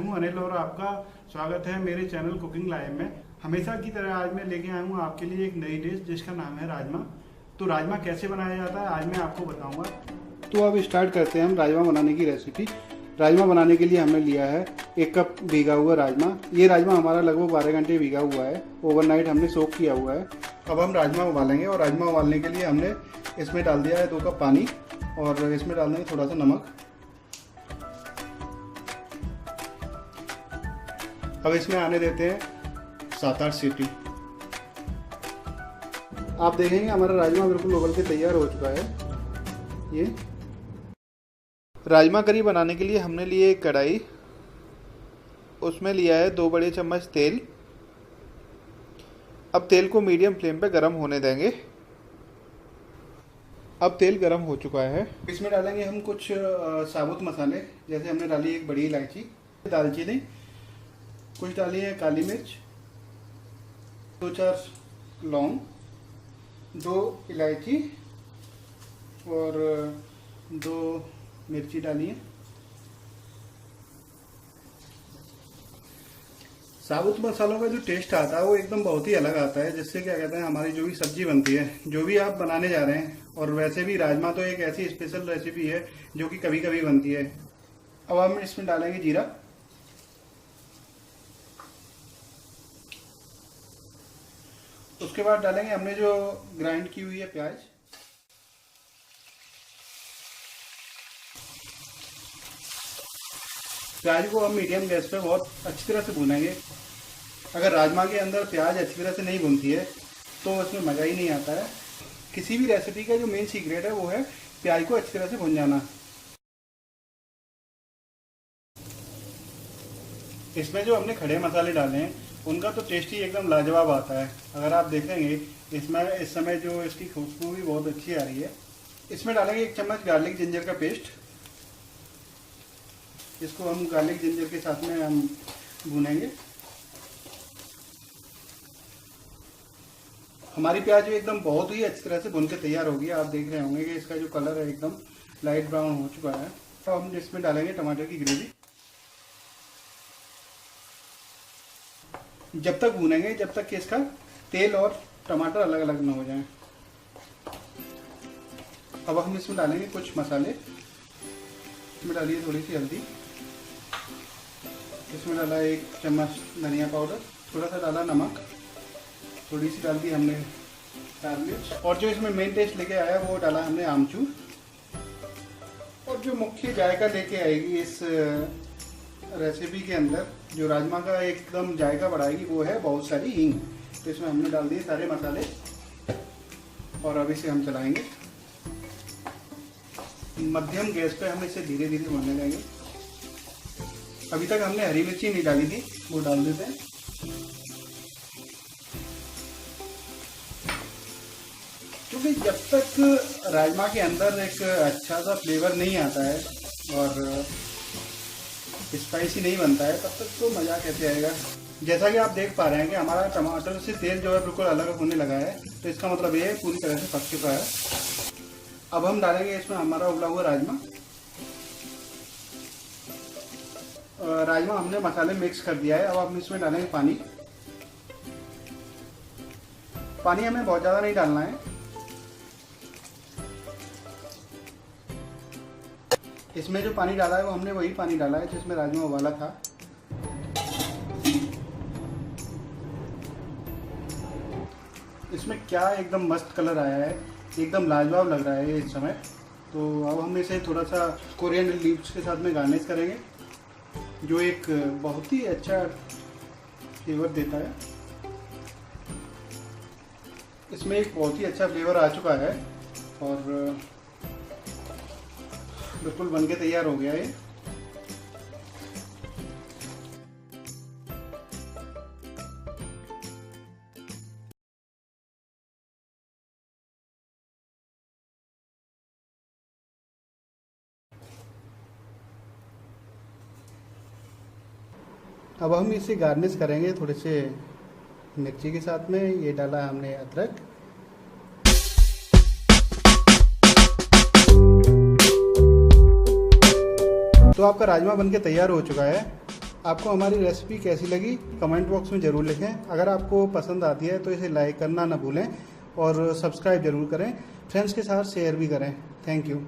हूं अनिल और आपका स्वागत है मेरे चैनल कुकिंग लाइव में। हमेशा की तरह आज मैं लेके आया हूं आपके लिए एक नई डिश जिसका नाम है राजमा। तो राजमा कैसे बनाया जाता है आज मैं आपको बताऊंगा। तो अब स्टार्ट करते हैं हम राजमा बनाने की रेसिपी। राजमा बनाने के लिए हमने लिया है 1 कप भीगा हुआ राजमा। ये राजमा हमारा लगभग 12 घंटे भीगा हुआ है, ओवरनाइट हमने सोक किया हुआ है। अब हम राजमा उबालेंगे और राजमा उबालने के लिए हमने इसमें डाल दिया है 2 कप पानी और इसमें डाल देंगे थोड़ा सा नमक। अब इसमें आने देते हैं 7-8 सीटी। आप देखेंगे हमारा राजमा बिल्कुल उबल के तैयार हो चुका है। ये राजमा करी बनाने के लिए हमने लिए एक कढ़ाई, उसमें लिया है 2 बड़े चम्मच तेल। अब तेल को मीडियम फ्लेम पे गरम होने देंगे। अब तेल गरम हो चुका है। इसमें डालेंगे हम कुछ साबुत मसाले, जैसे हमने डाली एक बड़ी इलायची, दालचीनी, कुछ डाली है काली मिर्च, 2-4 लौंग, 2 इलायची और 2 मिर्ची डाली है। साबुत मसालों का जो टेस्ट आता है वो एकदम बहुत ही अलग आता है, जिससे क्या कहते हैं हमारी जो भी सब्जी बनती है, जो भी आप बनाने जा रहे हैं, और वैसे भी राजमा तो एक ऐसी स्पेशल रेसिपी है जो कि कभी कभी बनती है। अब हम इसमें डालेंगे जीरा, उसके बाद डालेंगे हमने जो ग्राइंड की हुई है प्याज, प्याज को हम मीडियम गैस पे बहुत अच्छी तरह से भूनेंगे। अगर राजमा के अंदर प्याज अच्छी तरह से नहीं भूनती है तो उसमें मज़ा ही नहीं आता है। किसी भी रेसिपी का जो मेन सीक्रेट है वो है प्याज को अच्छी तरह से भून जाना। इसमें जो हमने खड़े मसाले डाले हैं उनका तो टेस्ट ही एकदम लाजवाब आता है। अगर आप देखेंगे इसमें इस समय जो इसकी खुशबू भी बहुत अच्छी आ रही है। इसमें डालेंगे 1 चम्मच गार्लिक जिंजर का पेस्ट। इसको हम गार्लिक जिंजर के साथ में हम भूनेंगे। हमारी प्याज जो एकदम बहुत ही अच्छी तरह से भून के तैयार होगी। आप देख रहे होंगे कि इसका जो कलर है एकदम लाइट ब्राउन हो चुका है। तो हम इसमें डालेंगे टमाटर की ग्रेवी। जब तक भूनेंगे जब तक कि इसका तेल और टमाटर अलग अलग ना हो जाएं। अब हम इसमें डालेंगे कुछ मसाले। इसमें डालिए थोड़ी सी हल्दी, इसमें डाला 1 चम्मच धनिया पाउडर, थोड़ा सा डाला नमक, थोड़ी सी डाल दी हमने लाल मिर्च, और जो इसमें मेन टेस्ट लेके आया वो डाला हमने आमचूर। और जो मुख्य जायका लेके आएगी इस रेसिपी के अंदर, जो राजमा का एकदम जायका बढ़ाएगी, वो है बहुत सारी हींग। तो इसमें हमने डाल दिए सारे मसाले और अब इसे हम चलाएंगे। मध्यम गैस पे हम इसे धीरे धीरे भूनने देंगे। अभी तक हमने हरी मिर्ची नहीं डाली थी, वो डाल देते हैं। क्योंकि जब तक राजमा के अंदर एक अच्छा सा फ्लेवर नहीं आता है और स्पाइसी नहीं बनता है, तब तक तो मज़ा कैसे आएगा। जैसा कि आप देख पा रहे हैं कि हमारा टमाटर से तेल जो है बिल्कुल अलग होने लगा है, तो इसका मतलब ये पूरी तरह से पक चुका है। अब हम डालेंगे इसमें हमारा उबला हुआ राजमा। राजमा हमने मसाले मिक्स कर दिया है। अब हम इसमें डालेंगे पानी। पानी हमें बहुत ज़्यादा नहीं डालना है। इसमें जो पानी डाला है वो हमने वही पानी डाला है जिसमें राजमा उबाला था। इसमें क्या एकदम मस्त कलर आया है, एकदम लाजवाब लग रहा है इस समय। तो अब हम इसे थोड़ा सा कोरिएंडर लीव्स के साथ में गार्निश करेंगे, जो एक बहुत ही अच्छा फ्लेवर देता है। इसमें एक बहुत ही अच्छा फ्लेवर आ चुका है और बिल्कुल बनके तैयार हो गया है। अब हम इसे गार्निश करेंगे थोड़े से मिर्ची के साथ में। ये डाला हमने अदरक, तो आपका राजमा बनके तैयार हो चुका है। आपको हमारी रेसिपी कैसी लगी कमेंट बॉक्स में ज़रूर लिखें। अगर आपको पसंद आती है तो इसे लाइक करना ना भूलें और सब्सक्राइब ज़रूर करें। फ्रेंड्स के साथ शेयर भी करें। Thank you.